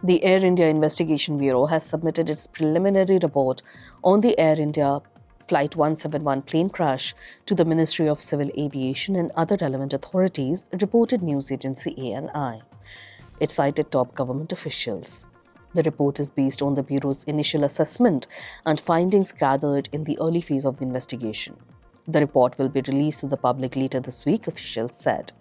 The Air India Investigation Bureau has submitted its preliminary report on the Air India Flight 171 plane crash to the Ministry of Civil Aviation and other relevant authorities, reported news agency ANI. It cited top government officials. The report is based on the Bureau's initial assessment and findings gathered in the early phase of the investigation. The report will be released to the public later this week, officials said.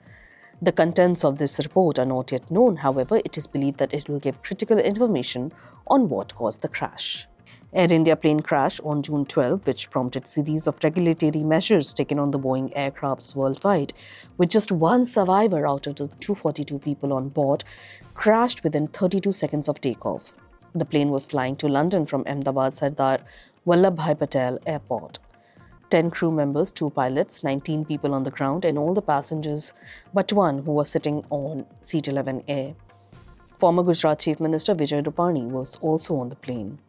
The contents of this report are not yet known, however, it is believed that it will give critical information on what caused the crash. Air India plane crash on June 12, which prompted a series of regulatory measures taken on the Boeing aircrafts worldwide, with just one survivor out of the 242 people on board, crashed within 32 seconds of takeoff. The plane was flying to London from Ahmedabad Sardar Vallabhbhai Patel Airport. 10 crew members, 2 pilots, 19 people on the ground, and all the passengers but one who was sitting on seat 11A. Former Gujarat Chief Minister Vijay Rupani was also on the plane.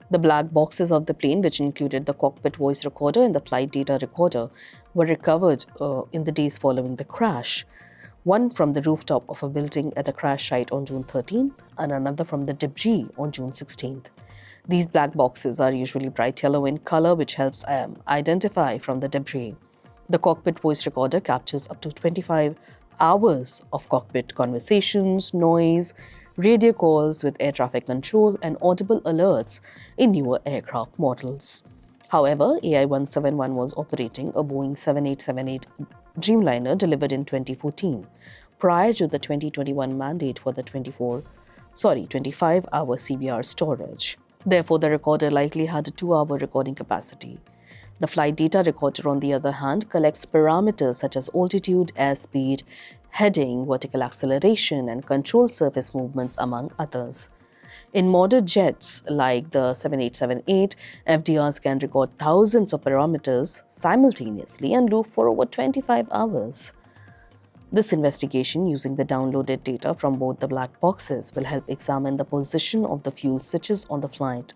The black boxes of the plane, which included the cockpit voice recorder and the flight data recorder, were recovered in the days following the crash. One from the rooftop of a building at a crash site on June 13th and another from the debris on June 16th. These black boxes are usually bright yellow in color, which helps identify from the debris. The cockpit voice recorder captures up to 25 hours of cockpit conversations, noise, radio calls with air traffic control, and audible alerts in newer aircraft models. However, AI-171 was operating a Boeing 7878 Dreamliner delivered in 2014, prior to the 2021 mandate for the 25-hour CBR storage. Therefore, the recorder likely had a 2-hour recording capacity. The flight data recorder, on the other hand, collects parameters such as altitude, airspeed, heading, vertical acceleration, and control surface movements, among others. In modern jets like the 7878, FDRs can record thousands of parameters simultaneously and loop for over 25 hours. This investigation, using the downloaded data from both the black boxes, will help examine the position of the fuel switches on the flight.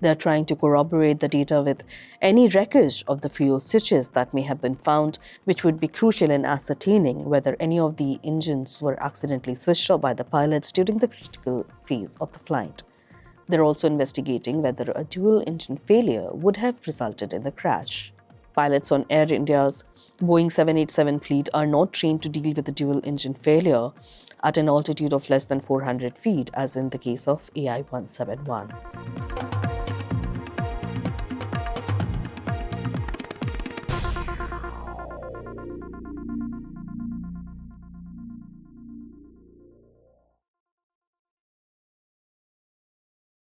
They are trying to corroborate the data with any wreckage of the fuel switches that may have been found, which would be crucial in ascertaining whether any of the engines were accidentally switched off by the pilots during the critical phase of the flight. They are also investigating whether a dual-engine failure would have resulted in the crash. Pilots on Air India's Boeing 787 fleet are not trained to deal with a dual-engine failure at an altitude of less than 400 feet, as in the case of AI-171.